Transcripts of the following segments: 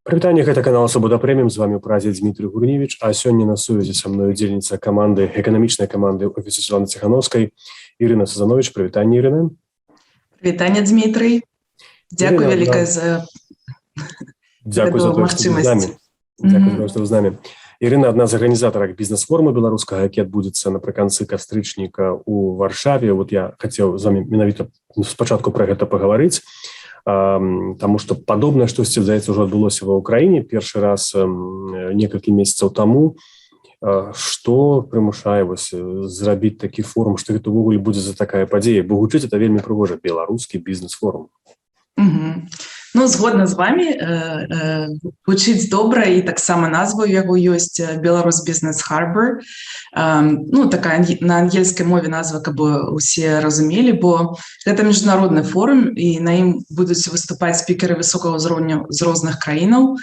Прывітанне, гэта канал Свабода Прэміум, з вами ў празе Дмітрий Гурневич, а сёння на сувязі са мной удзельніца каманды, эканамічнай каманды офісу Светланы Ціхановскай, Ірына Сазанович. Прывітанне, Ірына. Прывітанне, Дмітрий. Дзякуй вялікае за магчымасць. Дзякуй за тое, што вы з намі. Ірына адна з арганізатарак бізнес-форуму беларускага, які адбудзецца напрыканцы кастрычніка ў Варшаве. Вот я хацеў з вами менавіта спачатку пра гэта пагаварыць, таму што падобнае штосьці, здаецца, ўжо адбылося ва ўкраіне першы раз некалькі месяцаў таму. Што прымушае вас зрабіць такі форум, што гэта ўвогуле будзе за такая падзея? Бо гучыць это вельмі прыгожа, беларускі бізнес-форум. Ну, згодна з вами, гучыць добра, і таксама назва ў яго ёсць Беларусь Business Harbor. Ну, такая на ангельскай мове назва, каб усе разумелі, бо гэта міжнародны форум, і на ім будуць выступаць спікеры высокага ўзроўню з розных краінаў.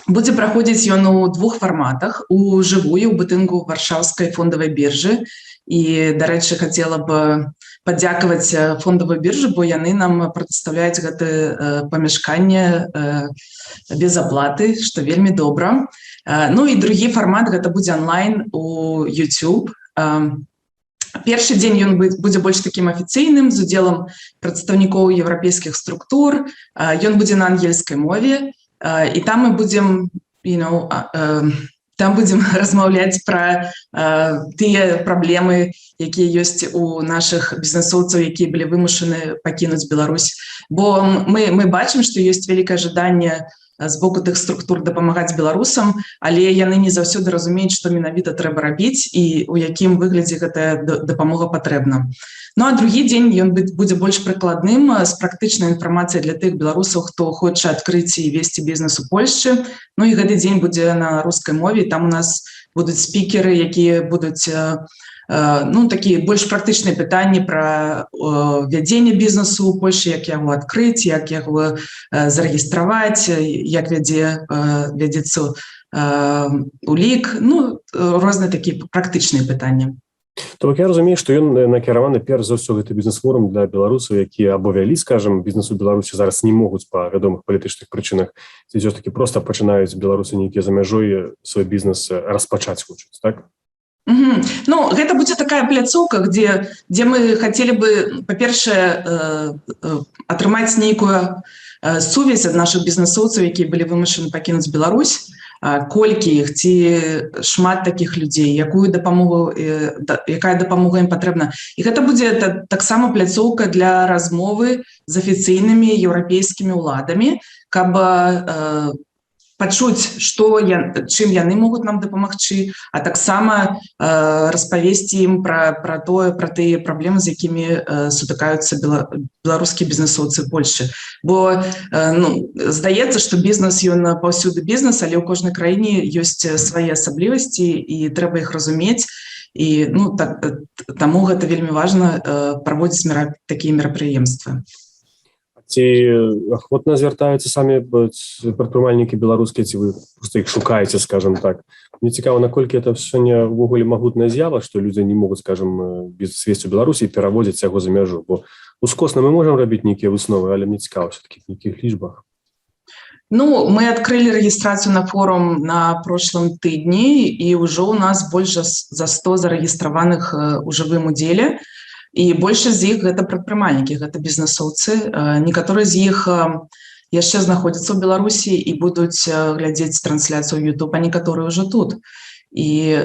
Будзе праходзіць ён у двух фарматах: у жывую, у будынку Варшаўскай фондавай біржы. І, дарэчы, хацела б падзякаваць фондавую біржу, бо яны нам прадастаўляюць гэта памяшканне без аплаты, што вельмі добра. Ну і другі фармат, гэта будзе онлайн у YouTube. Першы дзень ён будзе больш такім афіцыйным, з удзелам прадстаўнікоў еўрапейскіх структур. Ён будзе на ангельскай мове, і там мы будзем, там будзем размаўляць пра тыя праблемы, якія ёсць у нашых бізнесоўцаў, якія былі вымушаны пакінуць Беларусь. Бо мы бачым, што ёсць вялікае жаданне з боку тых структур дапамагаць беларусам, але яны не заўсёды разумеюць, што менавіта трэба рабіць і ў якім выглядзе гэтая дапамога патрэбна. Ну а другі дзень ён будзе больш прыкладным, з практычнай інфармацыяй для тых беларусаў, хто хоча адкрыць і весці бізнес у Польшчы. Ну і гэты дзень будзе на рускай мове, там у нас будуць спікеры, якія будуць такія больш практычныя пытанні пра вядзенне бізнесу ў Польшчы, як яго адкрыць, як яго зарэгістраваць, як вядзецца улік, розныя такія практычныя пытанні. То бок я разумею, што ён накіраваны перш за ўсё гэты бізнес-форум для беларусаў, якія або вялі, скажам, бізнес у Беларусі зараз не могуць па вядомых палітычных прычынах, ці ўсё-такі проста пачынаюць беларусы нейкія за мяжой свой бізнес распачаць хочуць, так? Ну, гэта будзе такая пляцоўка, дзе мы хацелі бы, па-першае, атрымаць нейкую сувязь ад нашых бізнесоўцаў, якія былі вымушаны пакінуць Беларусь, колькі іх, ці шмат такіх людзей, якая дапамога ім патрэбна. І гэта будзе таксама пляцоўка для размовы з афіцыйнымі еўрапейскімі ўладамі, каб пачуць, чым яны могуць нам дапамагчы, а таксама распавесці ім пра тыя праблемы, з якімі сутыкаюцца беларускія бізнесоўцы Польшчы. Бо здаецца, што бізнес, ён паўсюды бізнес, але ў кожнай краіне ёсць свае асаблівасці, і трэба іх разумець. І таму гэта вельмі важна праводзіць такія мерапрыемствы. Ці ахвотна звяртаюцца самі прадпрымальнікі беларускія, ці вы проста іх шукаеце, скажам так? Мне цікава, наколькі это сёння ўвогуле магутная з'ява, што людзі не могуць, скажам, бізнес весці ў Беларусі і пераводзіць яго за мяжу. Бо ускосна мы можам рабіць нейкія высновы, але мне цікава ўсё-такі в нейкіх лічбах. Ну, мы адкрылі рэгістрацыю на форум на прошлым тыдні, і ўжо ў нас больш за 100 зарэгістраваных у жывым удзеле. І большасць з іх гэта прадпрымальнікі, гэта бізнесоўцы. Некаторыя з іх яшчэ знаходзяцца ў Беларусі і будуць глядзець трансляцыю ў YouTube, а некаторыя ўжо тут. І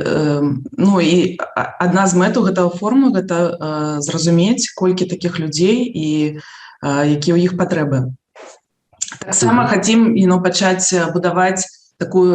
адна з мэтаў гэтага форуму гэта зразумець, колькі такіх людзей і якія ў іх патрэбы. Таксама хацім пачаць будаваць такую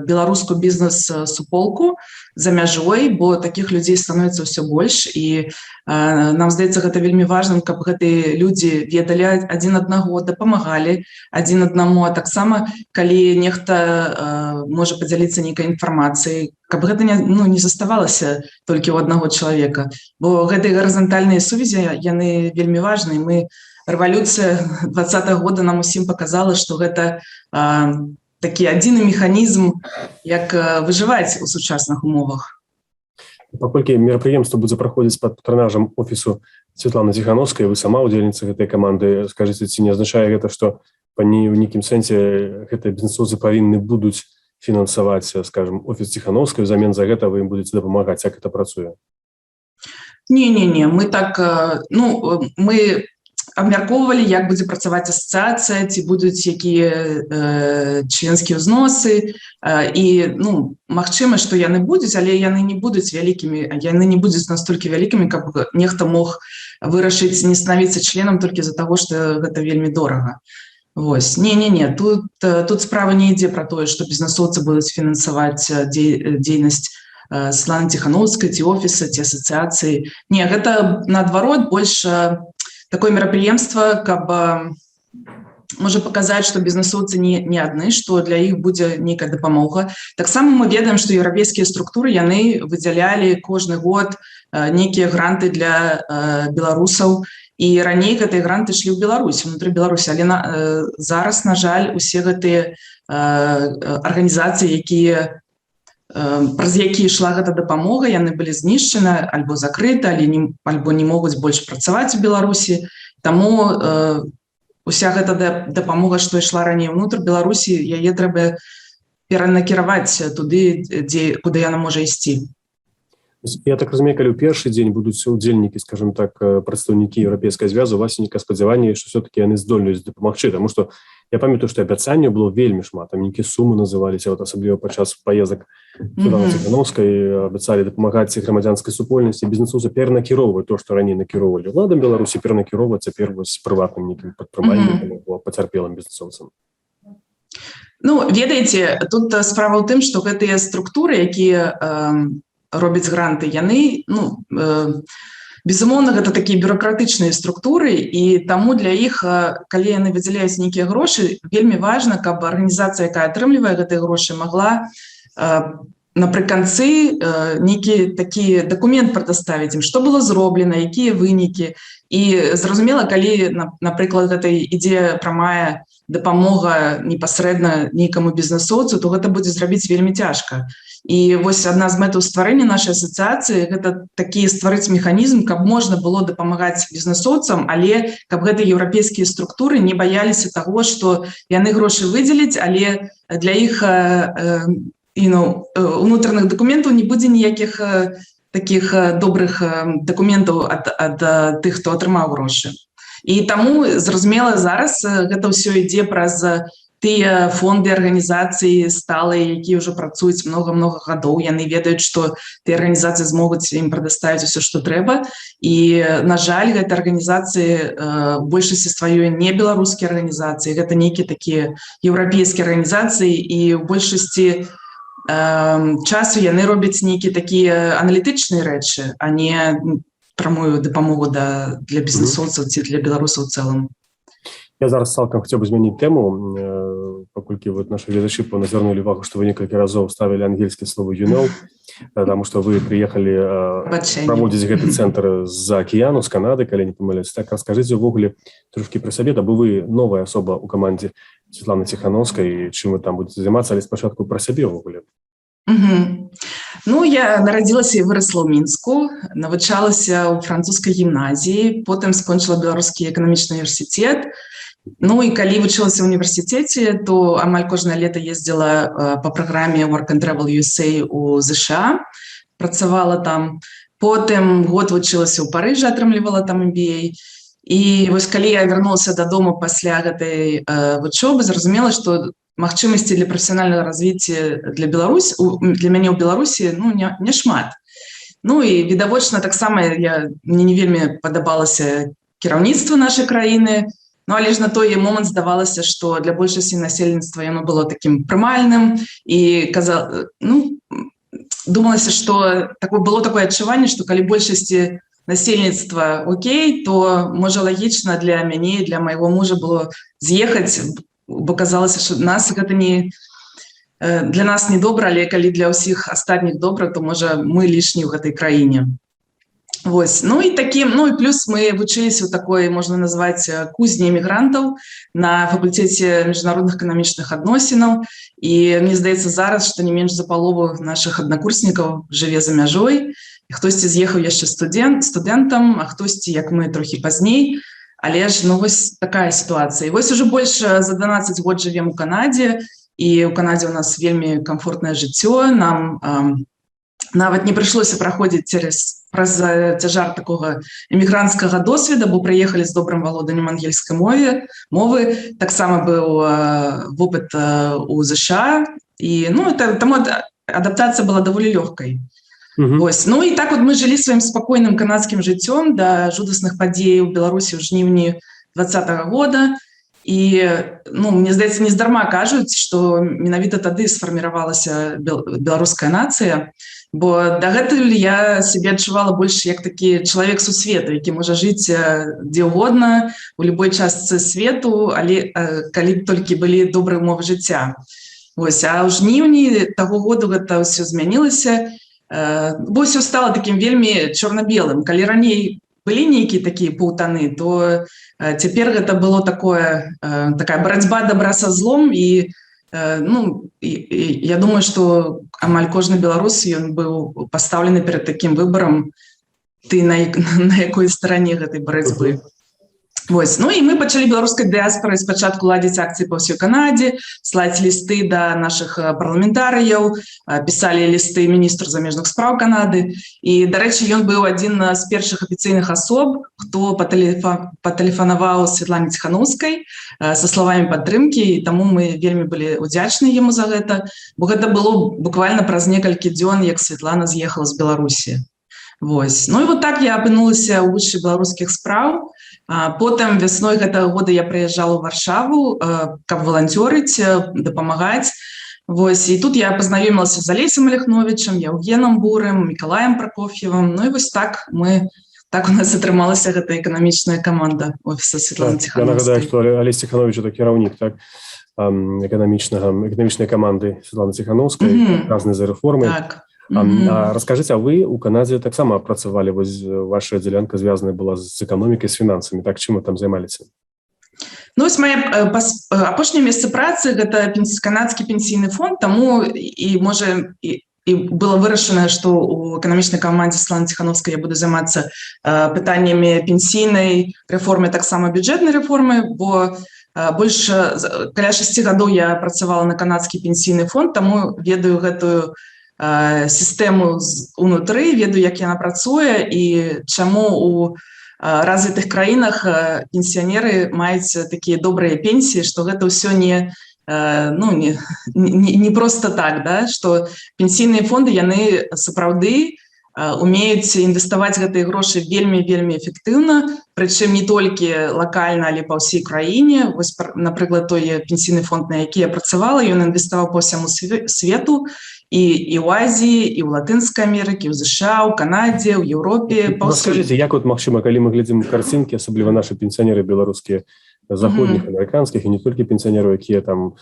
беларускую бізнес-суполку за мяжой, бо такіх людзей становіцца ўсё больш, і нам здаецца, гэта вельмі важным, каб гэтыя людзі ведалі адзін аднаго, дапамагалі адзін аднаму, а таксама, калі нехта можа падзяліцца нейкай інфармацыяй, каб гэта не заставалася толькі ў аднаго чалавека. Бо гэтыя гарызантальныя сувязі, яны вельмі важныя. Рэвалюцыя 20-го года нам усім паказала, што гэта такі адзіны механізм, як выжываць у сучасных умовах. Паколькі мерапрыемства будзе праходзіць пад патранажам офісу Светланы Ціхановскай, вы сама удзельніца гэтай каманды, скажыце, ці не азначае гэта, што в нейкім сэнсе гэтыя бізнесоўцы павінны будуць фінансаваць, скажем, офіс Ціхановскай, взамен за гэта вы ім будзеце дапамагаць, як гэта працуе? Не, мы так, мы абмяркоўвалі, як будзе працаваць асацыяцыя, ці будуць якія членскія ўзносы, і магчыма, што яны будуць, але яны не будуць вялікімі, яны не будуць настолькі вялікімі, каб нехта мог вырашыць не станавіцца членам толькі з-за таго, што гэта вельмі дорага. Вось. Не, тут справа не ідзе пра тое, што бізнесоўцы будуць фінансаваць дзейнасць Святланы Ціхановскай, ці офіса, ці асацыяцыі. Не, гэта, наадварот, больш такое мерапрыемства, каб можа паказаць, што бізнесоўцы не адны, што для іх будзе нейкая дапамога. Таксама мы ведаем, што еўрапейскія структуры, яны выдзялялі кожны год нейкія гранты для беларусаў, і раней гэтыя гранты шлі ў Беларусь, унутры Беларусі, але зараз, на жаль, усе гэтыя арганізацыі, праз якія ішла гэта дапамога, яны былі знішчаны альбо закрыты, альбо не могуць больш працаваць у Беларусі. Таму уся гэта дапамога, што ішла раней унутр Беларусі, яе трэба перанакіраваць туды, куды яна можа ісці. Я так разумею, калі ў першы дзень будуць удзельнікі, скажем так, прадстаўнікі Еўрапейскай звязы, у вас нейкае спадзяванне, што все-таки яны здольныя дапамагчы, таму што я памятаю, што абяцанняў было вельмі шмат, там нейкія сумы называліся, асабліва падчас паездак Святланы Ціхановскай, абяцалі дапамагаць грамадзянскай супольнасці, бізнесоўцы перанакіроўваюць то, што раней накіроўвалі ўладам Беларусі, перанакіроўваць цяпер вось прыватным нейкім прадпрымальнікам, пацярпелым бізнесоўцам. Ведаеце, тут справа ў тым, што гэтыя структуры, якія робяць гранты, яны, безумоўна, гэта такія бюрократычныя структуры, і таму для іх, калі яны выдзяляюць нейкія грошы, вельмі важна, каб арганізацыя, якая атрымлівае гэтыя грошы, магла напрыканцы нейкі такі дакумент прадаставіць ім, што было зроблена, якія вынікі. І зразумела, калі, напрыклад, гэта ідзе прамая дапамога непасрэдна нейкаму бізнесоўцу, то гэта будзе зрабіць вельмі цяжка. І вось адна з мэтаў стварэння нашай асацыяцыі – гэта такі стварыць механізм, каб можна было дапамагаць бізнесоўцам, але каб гэтыя еўрапейскія структуры не баяліся таго, што яны грошы выдзеляць, але для іх унутраных дакументаў не будзе ніякіх такіх добрых дакументаў ад тых, хто атрымаў грошы. І таму, зразумела, зараз гэта ўсё ідзе праз тыя фонды арганізацыі сталыя, якія ўжо працуюць многа-многа гадоў, яны ведаюць, што тыя арганізацыі змогуць ім прадаставіць усё, што трэба. І, на жаль, гэтыя арганізацыі большасці сваёй не беларускія арганізацыі, гэта нейкія такія еўрапейскія арганізацыі, і ў большасці часу яны робяць нейкія такія аналітычныя рэчы, а не прамую дапамогу для бізнесоўцаў ці для беларусаў у цэлым. Я зараз цалкам хацеў бы змяніць тэму, паколькі вот нашы гледачы звярнулі увагу, што вы некалькі разоў ставілі ангельскія словы таму што вы прыехалі праводзіць гэты цэнтр з-за акіяну, з Канады, калі не памыляюсь. Так, раскажыце ўвогуле трошкі пра сабе, бо вы новая асоба ў камандзе Святланы Ціхановскай, чым вы там будзеце займацца, але спачатку пра сябе ўвогуле. Я нарадзілася і вырасла ў Мінску, навучалася ў французскай гімназіі, потым скончыла Беларускі эканамічны універсітэт. І калі вучылася ў універсітэце, то амаль кожнае лета ездзіла па праграме Work and Travel USA у ЗША, працавала там. Потым год вучылася ў Парыжы, атрымлівала там MBA. І вось калі я вярнулася дадому пасля гэтай вучобы, зразумела, што магчымасці для прафесіянальнага развіцця для мяне ў Беларусі не шмат. І відавочна таксама мне не вельмі падабалася кіраўніцтва нашай краіны, але ж на той момант здавалася, што для большасці насельніцтва яно было такім прымальным, і думалася, што было такое адчуванне, што калі большасці насельніцтва окей, то можа лагічна для мяне і для майго мужа было з'ехаць, бо казалася, што гэта для нас не добра, але калі для ўсіх астатніх добра, то можа мы лішні ў гэтай краіне. Вось. І плюс мы вучыліся ў такой, можна назваць, кузні эмігрантаў на факультэце міжнародных эканамічных адносінаў. І мне здаецца зараз, што не менш за палову нашых аднакурснікаў жыве за мяжой. Хтосьці з'ехаў яшчэ студэнтам, а хтосьці, як мы, трохі пазней. Але ж ну вось такая сітуацыя. І вось уже больш за 12 год жывем у Канадзе, і ў Канадзе у нас вельмі комфортнае жыццё. Нам нават не прыйшлося праходзіць праз цяжар такога эмігранцкага досведа, бо прыехалі з добрым валоданнем ангельскай мовы. Таксама быў вопыт у ЗША, і ну таму адаптацыя была даволі лёгкай. Вось. Ну і так вот мы жылі сваім спакойным канадскім жыццём да жудасных падзей у Беларусі ў жніўні 2020 года. І ну, мне здаецца, нездарма кажуць, што менавіта тады сфарміравалася беларуская нацыя, бо дагэтуль я сябе адчувала больш як такі чалавек сусвету, які можа жыць дзе ўгодна, у любой частцы свету, але калі б толькі былі добрыя умовы жыцця. Вось. А ў жніўні таго году гэта ўсё змянілася, бо ўсё стала такім вельмі чорна-белым. Калі раней былі нейкія такія паўтаны, то цяпер гэта было такая барацьба добра са злом, і ну, я думаю, што амаль кожны беларус ён быў пастаўлены перад такім выбарам, ты на якой старане гэтай барацьбы. Вось. Ну і мы пачалі беларускай дыаспорай спачатку ладзіць акцыі па ўсёй Канадзе, слаць лісты да нашых парламентарыяў, пісалі лісты міністру замежных спраў Канады. І, дарэчы, ён быў адзін з першых афіцыйных асоб, хто патэлефанаваў Святлане Ціханаўскай са словамі падтрымкі, і таму мы вельмі былі удзячныя яму за гэта, бо гэта было буквально праз некалькі дзён, як Святлана з'ехала з Беларусі. Вось. Ну і вот так я апынулася ў вышшы беларускіх спраў. Потым вясной гэтага года я прыязджала ў Варшаву, каб валанцёрыць, дапамагаць. Вось. І тут я пазнаёмілася з Алесем Аляхновічам, Яўгенам Бурым, Мікалаем Пракоф'евым. Ну і вось так у нас атрымалася гэта эканамічная каманда офіса Святланы Ціханаўскай. Я нагадаю, што Алесь Ціхановіч — это кіраўнік эканамічнай каманды Святланы Ціханаўскай, адказны за рэформы. Так. Раскажыце, а вы у Канадзе таксама працавалі, вось ваша дзялянка звязаная была з эканомікай, з фінансамі, так чым вы там займаліся? Ну, вось мае апошняе месца працы гэта канадскі пенсійны фонд, таму і можа і было вырашана, што у эканамічнай камандзе Святланы Ціханаўскай я буду займацца пытаннямі пенсійнай рэформы, таксама бюджэтнай рэформы, бо больш каля 6 гадоў я працавала на канадскі пенсійны фонд, таму ведаю гэтую сістэму унутры, ведаю, як яна працуе і чаму у развітых краінах пенсіянеры маюць такія добрыя пенсіі, што гэта ўсё не просто так, да? Што пенсійныя фонды, яны сапраўды умеюць інвеставаць гэтыя грошы вельмі эфектыўна, прычым не толькі лакальна, але па ўсей краіне. Вось, напрыклад, той пенсійны фонд, на які я працавала, ён інвеставаў па ўсяму свету, і ў Азіі, і ў Латынскай Амерыкі, ў ЗША, ў Канадзе, ў Еўропе. Скажыце, як вот магчыма, калі мы глядзім карцінкі, асабліва нашы пенсіянеры беларускія, заходніх, амерыканскіх, і не толькі пенсіянеры, якія там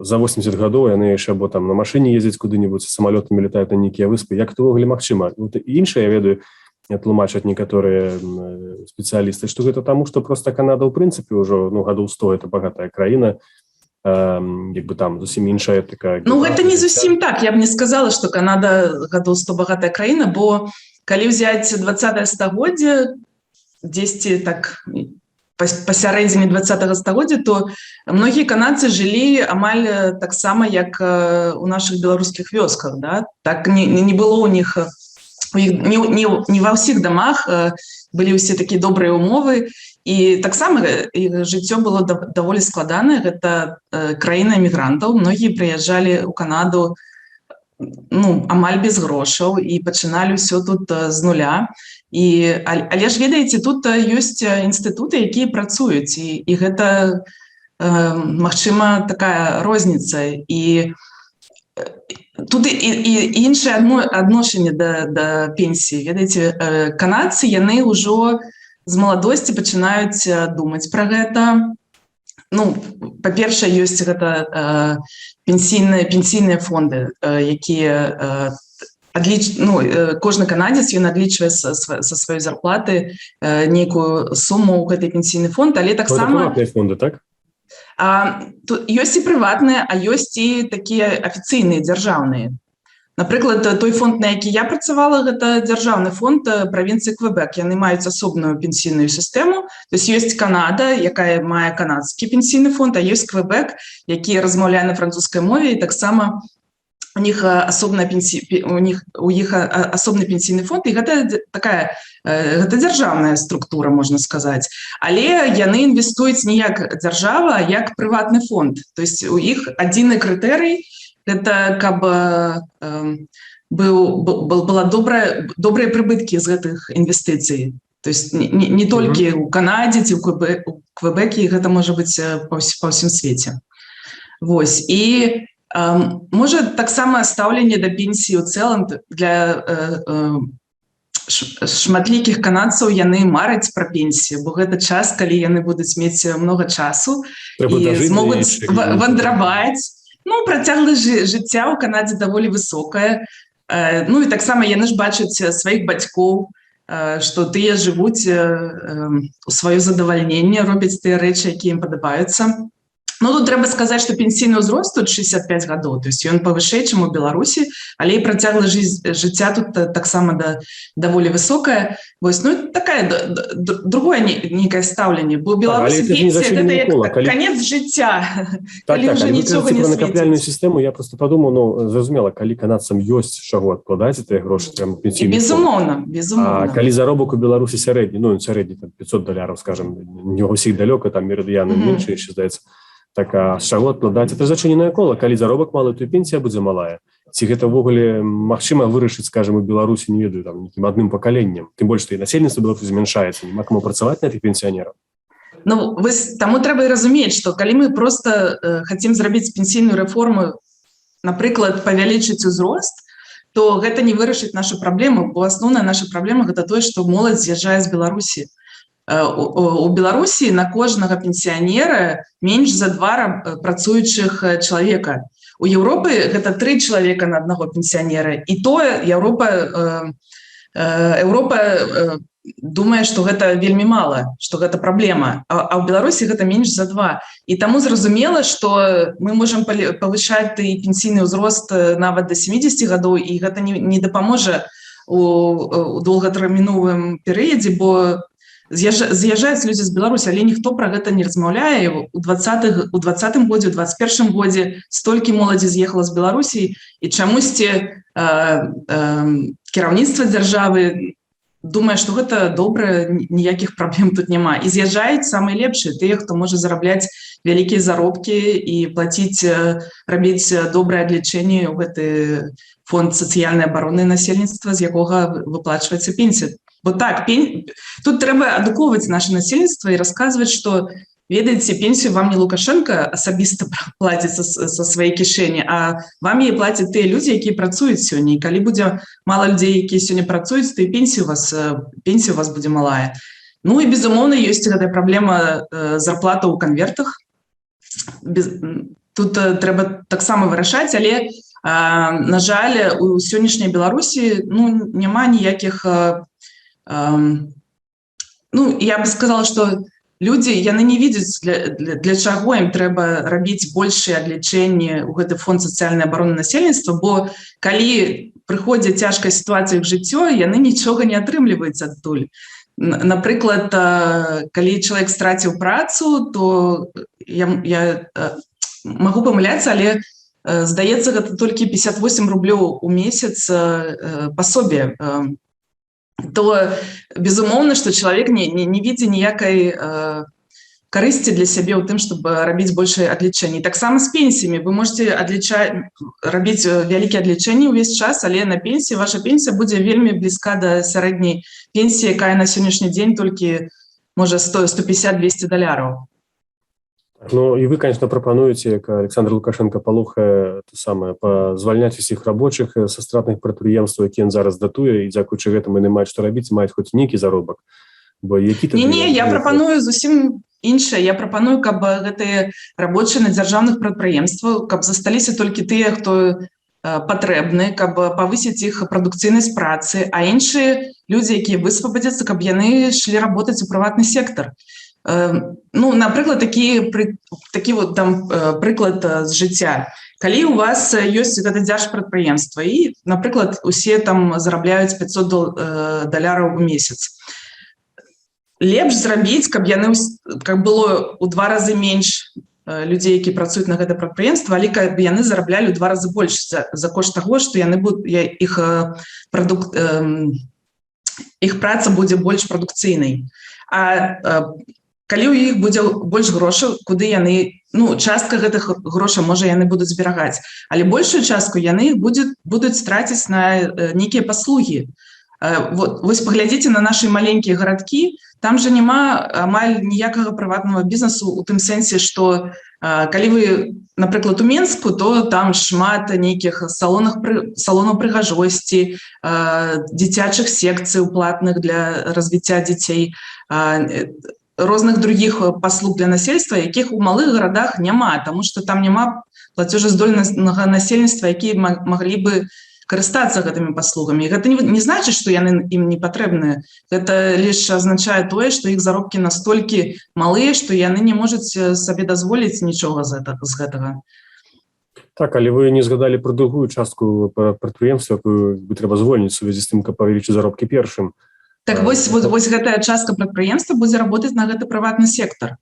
за 80 гадоў, яны яшчэ або там на машыне ездзяць куды-небудзь, самалётамі летаюць на нейкія выспы, як это ўвогуле магчыма? Іншае, я ведаю, тлумачаць некаторыя спецыялісты, што гэта таму, што проста Канада ў прынцыпе ўжо гадоў 100 — это багатая краіна, як бы там зусім іншая такая... Ну, гэта не зусім так. Я б не сказала, што Канада гадоў 100 багатая краіна, бо калі ўзяць 20-е стагоддзе, дзесьці так пасярэдзіне 20-го стагоддзя, то многія канадцы жылі амаль таксама, як у нашых беларускіх вёсках. Да? Так не было ў них... Не ва ўсіх дамах былі ўсе такія добрыя умовы, і таксама жыццё было даволі складанае. Гэта краіна эмігрантаў, многія прыязджалі ў Канаду амаль без грошаў і пачыналі ўсё тут з нуля. Але ж, ведаеце, тут ёсць інстытуты, якія працуюць, і гэта, магчыма, такая розніца. І тут і іншае адношенне да пенсіі. Ведаеце, канадцы, яны ўжо з маладосці пачынаюць думаць пра гэта. Ну, па-першае, ёсць гэта пенсійныя фонды, якія кожны канадзец, ён адлічвае са сваёй зарплаты нейкую суму ў гэты пенсійны фонд, але таксама... Прыватныя фонды, так? Ёсць і прыватныя, а ёсць і такія афіцыйныя, дзяржаўныя. Напрыклад, той фонд, на які я працавала, гэта дзяржаўны фонд правінцыі Квебек. Яны маюць асобную пенсійную сістэму. То есть ёсць Канада, якая мае канадскі пенсійны фонд, а ёсць Квебек, які размаўляе на французскай мове, і таксама у іх асобны пенсійны фонд, і гэта дзяржаўная структура, можна сказаць. Але яны інвестуюць не як дзяржава, а як прыватны фонд. То есть у іх адзіны крытэрый – гэта каб была добрыя прыбыткі з гэтых інвестыцый. То есть не толькі ў Канадзе ці ў Квебеке, гэта можа быць па ўсім свеце. Вось. І можа таксама стаўленне да пенсіі ў цэлым для шматлікіх канадцаў, яны мараць пра пенсію, бо гэта час, калі яны будуць мець многа часу і змогуць вандраваць. Ну, працягласць жыцця ў Канадзе даволі высокая. Ну, і таксама яны ж бачаць сваіх бацькоў, што тыя жывуць у сваё задавальненне, робяць тыя рэчы, якія ім падабаюцца. Ну, тут трэба сказаць, што пенсійны ўзрост тут 65 гадоў, то есть ён павышэй, чым у Беларусі, але і працягласць жыцця тут таксама даволі высокая. Вось, ну, такая другое нейкае стаўленне, бо Беларусі пенсія гэта як канец жыцця, калі ўжо нічога не свеціць. Накапляльную сістэму я просто падумаў, ну, зразумела, калі канадцам ёсць чаго адкладаць тыя грошы прямо пенсійны фонд. Безумоўна. А калі заробак у Беларусі сярэдні, ну, сярэдні там $500, скажем, не ўсіх далёка, там мерыдыяны менш, яшчэ здаецца. Так, а з чаго адкладаць? Это зачыненае кола. Калі заробак малы, то і пенсія будзе малая. Ці гэта ўвогуле магчыма вырашыць, скажем, у Беларусі, не ведаю, там, нейкім адным пакаленнем. Тым больш, што і насельніцтва Беларусі змяншаецца. Нема каму працаваць на тых пенсіянераў. Ну, таму трэба і разумець, што калі мы проста хацім зрабіць пенсійную рэформу, напрыклад, павялічыць узрост, то гэта не вырашыць нашу праблему, бо асноўная наша праблема гэта тое, што моладзь з'язджае з Беларусі. У Беларусі на кожнага пенсіянера менш за 2 працуючых чалавека. У Еўропы гэта 3 чалавека на аднаго пенсіянера. І тое Еўропа думае, што гэта вельмі мала, што гэта праблема. А ў Беларусі гэта менш за 2. І таму зразумела, што мы можам павышаць і пенсійны ўзрост нават да 70 гадоў, і гэта не дапаможа у доўгатэрміновым перыядзе, бо з'язджаюць людзі з Беларусі, але ніхто пра гэта не размаўляе. У 2020 годзе, у 2021 годзе столькі моладзі з'ехала з Беларусі, і чамусьці кіраўніцтва дзяржавы думае, што гэта добра, ніякіх праблем тут няма. І з'язджаюць самыя лепшыя, тыя, хто можа зарабляць вялікія заробкі і плаціць, рабіць добрае адлічэнне ў гэты фонд сацыяльнай абароны насельніцтва, з якога выплачваецца пенсія. Бо так, тут трэба адукоўваць наша насельніцтва і расказваць, што, ведаеце, пенсію вам не Лукашенко асабіста плаціць са сваёй кішэні, а вам яе плацяць тыя людзі, якія працуюць сёння. І калі будзе мала людзей, якія сёння працуюць, то і пенсія у вас будзе малая. Ну і, безумоўна, ёсць гэтая праблема зарплата ў канвертах. Тут трэба таксама вырашаць, але, на жаль, у сённяшняй Беларусі няма ніякіх... Ну, я бы сказала, што людзі, яны не видяць, для чаго ім трэба рабіць большыя адлічэнні ў гэты фонд сацыяльнай абароны насельніцтва, бо калі прыходзіць цяжкая сітуацыя ў жыццё, яны нічога не атрымліваюць адтуль. Напрыклад, калі чалавек страціў працу, то я магу памыляцца, але здаецца, гэта толькі 58 рублёў у месяц пасобе. То, безумоўна, што чалавек не видзе ніякай карысці для сябе ў тым, щоб рабіць большыя адлічэнні. Таксама з пенсіямі. Вы можете рабіць вялікія адлічэнні ўвесь час, але на пенсіі ваша пенсія будзе вельмі блізка да сярэдняй пенсіі, якая на сённяшні дзень толькі, можа, 150-200 даляраў. Ну, і вы, конечно, прапануеце, як Александр Лукашенко палохае звальняць усіх рабочых са стратных прадпрыемстваў, якія ён зараз датуе, і дзякуючы гэтаму яны маюць што рабіць, маюць хоць нейкі заробак. Не, я прапаную зусім іншае. Я прапаную, каб гэтыя рабочыя на дзяржаўных прадпрыемствах, каб засталіся толькі тыя, хто патрэбны, каб павысіць іх прадукцыйнасць працы, а іншыя людзі, якія высвабадзяцца, каб яны ішлі работаць у прыватны сектар. ну, напрыклад, такі вот там прыклад з жыцця. Калі у вас ёсць гэта дзяржпрадпрыемства і, напрыклад, усе там зарабляюць $500 у месяц. Лепш зрабіць, каб было ў 2 разы менш людзей, які працуюць на гэта прадпрыемства, але каб яны зараблялі ў 2 разы больш за кошт таго, што іх праца будзе больш прадукцыйнай. А калі ў іх будзе больш грошаў, куды яны, ну, частка гэтых грошай, можа, яны будуць зберагаць, але большую частку яны будуць траціць на нейкія паслугі. Вось паглядзіце на нашы маленькія гарадкі, там жа няма амаль ніякага прыватнага бізнесу у тым сэнсе, што калі вы, напрыклад, у Менску, то там шмат нейкіх салонаў прыгажосці, дзіцячых секцый платных для развіцця дзяцей, розных других паслуг для насельства, якіх у малых гарадах няма, таму што там няма плацежаздольнага насельніцтва, якія маглі бы карыстацца гэтымі паслугамі. Гэта не значыць, што яны ім не патрэбныя. Гэта лишь азначае тое, што іх заробкі настолькі малыя, што яны не можуць сабе дазволіць нічога з гэтага. Так, але вы не згадалі пра другую частку прадпрыемства, якую трэба звольніць у сувязі з тым, каб павялічыць заробкі першым. Так вось гэтая частка прадпрыемства будзе работаць на гэты прыватны сектор.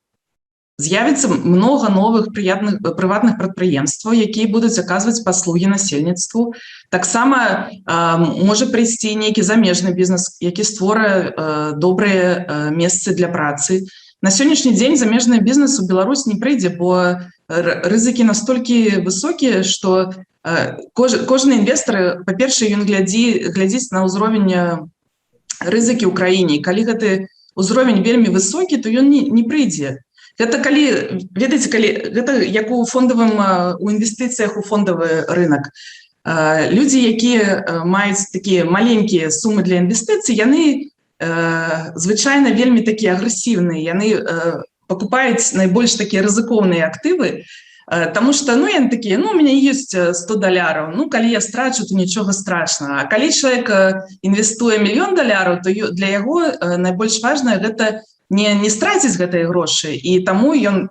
З'явіцца много новых прыватных прадпрыемстваў, якія будуць аказваць паслугі насельніцтву. Таксама можа прыйсці нейкі замежны бізнес, які створае добрыя месцы для працы. На сённяшні дзень замежны бізнес у Беларусь не прыйдзе, бо рызыкі настолькі высокія, што кожны інвестор, па-першае, ён глядзіць на ўзровень рызыкі ў краіне. Калі гэты ўзровень вельмі высокі, то ён не прыйдзе. Гэта ведаеце, гэта як у інвестыцыях у фондавы рынок. Людзі, якія маюць такія маленькія сумы для інвестыцый, яны звычайна вельмі такія агрэсіўныя. Яны пакупаюць найбольш такія рызыкоўныя актывы, таму што, ну, яны такія, ну, у мяне ёсць $100, ну, калі я страчу, то нічога страшнага. А калі чалавек інвестуе $1 мільён, то для яго найбольш важнае гэта не страціць гэтыя грошы, і таму ён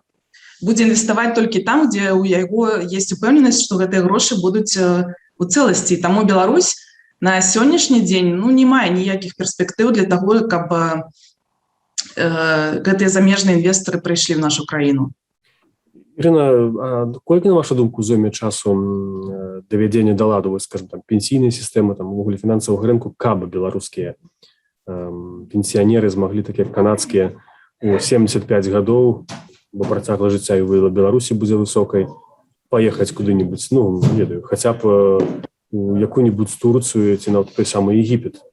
будзе інвеставаць толькі там, дзе ў яго ёсць упэўненасць, што гэтыя грошы будуць у цэласці. Таму Беларусь на сённяшні дзень, ну, не мае ніякіх перспектыў для таго, каб гэтыя замежныя інвестары прыйшлі ў нашу краіну. Ірына, колькі, на вашу думку, зойме часу давядзення да ладу, скажем, там, пенсійнай сістэмы, там, увогуле фінансавага рынку, каб беларускія пенсіянеры змаглі, такія канадскія, у 75 гадоў, бо працягла жыцця і ў Беларусі будзе высокай, паехаць куды-небудзь, ну, ведаю, хаця б у якую-небудзь Турцыю ці на той самы Егіпет.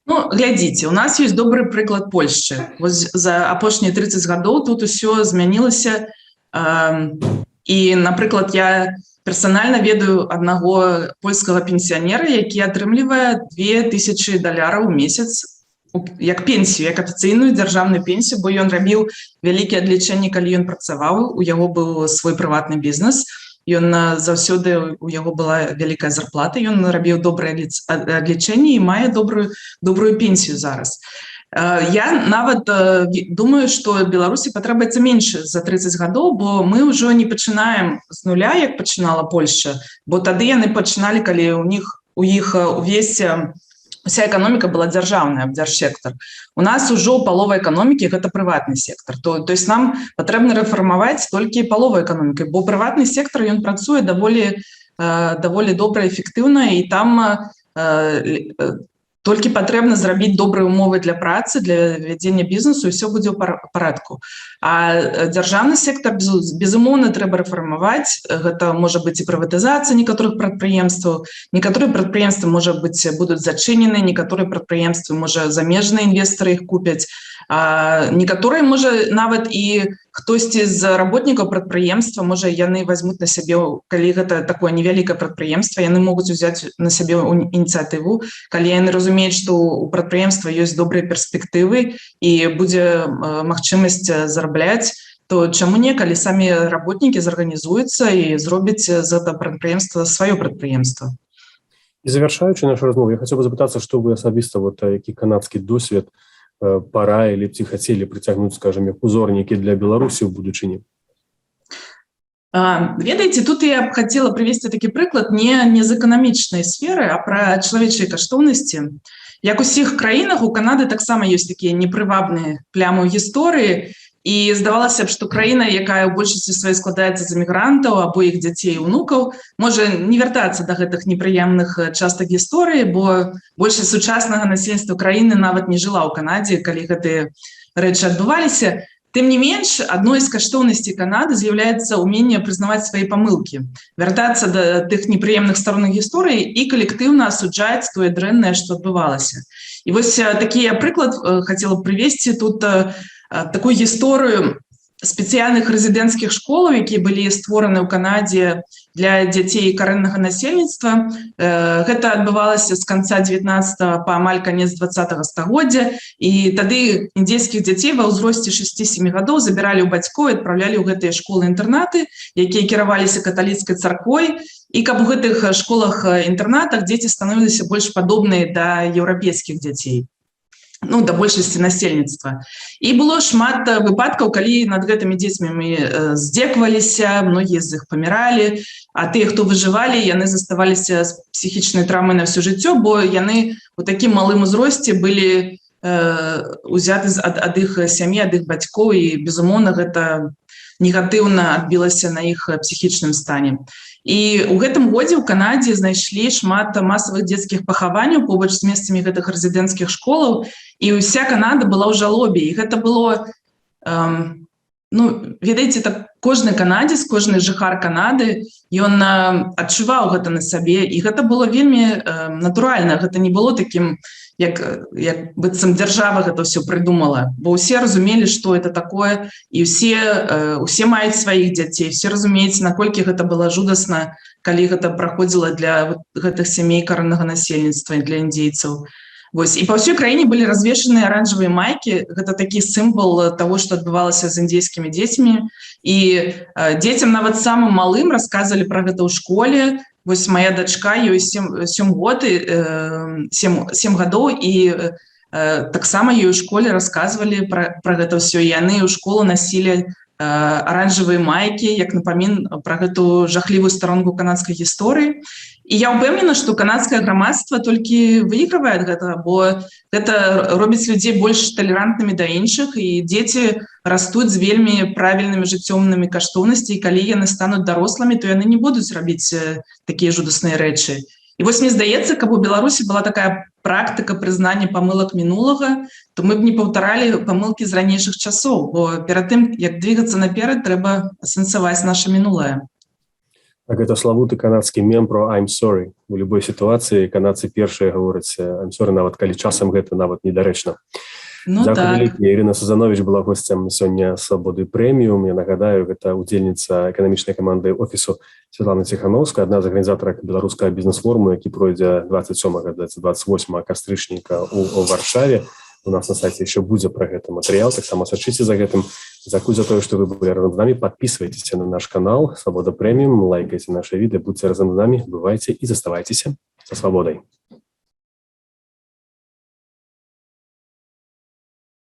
Ну, глядзіце, у нас ёсць добры прыклад Польшчы. Вось за апошнія 30 гадоў тут усё змянілася. І, напрыклад, я персанальна ведаю аднаго польскага пенсіянера, які атрымлівае $2000 у месяц як пенсію, як афіцыйную дзяржаўную пенсію, бо ён рабіў вялікія адлічэнні, калі ён працаваў, у яго быў свой прыватны бізнес, ён заўсёды, у яго была вялікая зарплата, ён рабіў добрыя адлічэнні і мае добрую пенсію зараз. Я нават думаю, што Беларусі патрабуецца менш за 30 гадоў, бо мы ўжо не пачынаем з нуля, як пачынала Польшча, бо тады яны пачыналі, калі у іх уся эканоміка была дзяржаўная, дзяржсектар. У нас ужо палова эканомікі гэта прыватны сектар. То есть нам патрэбна рэфармаваць толькі палову эканомікі, бо прыватны сектар, ён працуе даволі добра, эфектыўна, і там толькі патрэбна зрабіць добрыя умовы для працы, для вядзення бізнесу, і ўсё будзе ў парадку. А дзяржаўны сектар, безумоўна, трэба рэфармаваць. Гэта можа быць і прыватызацыя некаторых прадпрыемстваў. Некаторыя прадпрыемствы, можа быць, будуць зачынены, некаторыя прадпрыемствы, можа, замежныя інвестары іх купяць. Некаторыя, можа, нават і хтосьці з работнікаў прадпрыемства, можа, яны возьмуць на сябе, калі гэта такое невялікае прадпрыемства, яны могуць узяць на сябе ініцыятыву, калі яны разумеюць, што у прадпрыемства ёсць добрыя перспектывы і будзе магчымасць зарабляць, то чаму не, калі самі работнікі зарганізуюцца і зробяць з гэтага прадпрыемства сваё прадпрыемства. І завяршаючы нашу размову, я хацеў бы запытацца, што вы асабіста, які канадскі досвед параілі б ці хацелі прыцягнуць, скажем, узорнікі для Беларусі ў будучыні? Ведаеце, тут я б хацела прывесці такі прыклад не з эканамічнай сферы, а пра чалавечыя каштоўнасці. Як у ўсіх краінах, у Канады таксама ёсць такія непрывабныя плямы ў гісторыі, і здавалася б, што краіна, якая ў большасці сваёй складаецца з эмігрантаў або іх дзяцей і ўнукаў, можа не вяртацца да гэтых непрыемных частак гісторыі, бо большасць сучаснага насельніцтва краіны нават не жыла ў Канадзе, калі гэтыя рэчы адбываліся. Тым не менш, адной з каштоўнасцей Канады з'яўляецца ўменне прызнаваць свае памылкі, вяртацца да тых непрыемных старонак гісторыі і калектыўна асуджаць тое дрэннае, што адбывалася. І вось такі прыклад хацела б прывесці тут такую гісторыю спецыяльных рэзідэнцкіх школаў, якія былі створаны ў Канадзе для дзяцей карэннага насельніцтва. Гэта адбывалася з канца 19 па амаль канец 20 стагоддзя, і тады індзейскіх дзяцей ва ўзросце 6-7 гадоў забіралі ў бацькоў і адпраўлялі ў гэтыя школы-інтэрнаты, якія кіраваліся каталіцкай царквой, і каб у гэтых школах-інтэрнатах дзеці становіліся больш падобныя да еўрапейскіх дзяцей, да большасці насельніцтва. І было шмат выпадкаў, калі над гэтымі дзецьмі мы здзекваліся, многія з іх паміралі, а тыя, хто выжывалі, яны заставаліся з псіхічнай траўмай на ўсё жыццё, бо яны у такім малым узросце былі узяты ад іх сям'і, ад іх бацькоў, і, безумоўна, гэта негатыўна адбілася на іх псіхічным стане. І ў гэтым годзе ў Канадзе знайшлі шмат масавых дзецкіх пахаванняў побач з месцамі гэтых рэзідэнцкіх школаў, і ўся Канада была ў жалобе. І гэта было, ведаеце, так кожны канадзец, кожны жыхар Канады, ён адчуваў гэта на сабе, і гэта было вельмі натуральна. Гэта не было такім, як быццам дзяржава гэта ўсё прыдумала, бо ўсе разумелі, што это такое, і ўсе маюць сваіх дзяцей, все разумеюць, наколькі гэта было жудасна, калі гэта праходзіла для гэтых сямей карэннага насельніцтва і для індзейцаў. Вось. І па ўсёй краіне былі развешаныя аранжавыя майкі. Гэта такі сімвал таго, што адбывалася з індзейскімі дзецьмі. І дзецям, нават самым малым, расказвалі пра гэта ў школе. Вось моя дачка, ёй 7 гадоў, і таксама ёй у школе расказвалі пра гэта ўсё. І яны ў школу насілі аранжавыя майкі, як напамін пра гэту жахлівую старонку канадскай гісторыі. І я ўпэўнена, што канадскае грамадства толькі выйгравае ад гэтага, бо гэта робіць людзей больш талерантнымі да іншых, і дзеці растуць з вельмі правільнымі жыццёвымі каштоўнасці, і калі яны стануць дарослымі, то яны не будуць рабіць такія жудасныя рэчы. І вось мне здаецца, каб у Беларусі была такая практыка прызнання памылак мінулага, то мы б не паўтаралі памылкі з ранейшых часоў, бо перад тым, як двигацца наперад, трэба асэнсаваць наша мінулае. Так, это славуты канадскі мем про I'm sorry. У любой сітуацыі канадцы першыя гавораць I'm sorry, нават калі часам гэта нават недарэчна. Дзякуй вялікі. Ірына Сузанович была госцем сёння Свабоды Прэміум. Я нагадаю, гэта удзельніца эканамічнай каманды офісу Святлана Ціхановская, адна з арганізатарак беларускага бізнес-форуму, які пройдзе 27-28 кастрычніка у Варшаве. У нас на сайце еще будзе пра гэты матэрыял, таксама сачыце за гэтым. Дзякуй за тое, што вы былі разам з намі. Падпісвайцеся на наш канал Свабода Прэміум, лайкайце наша відэа, будьце разам з намі, бывайце і заставайцеся са свабодай.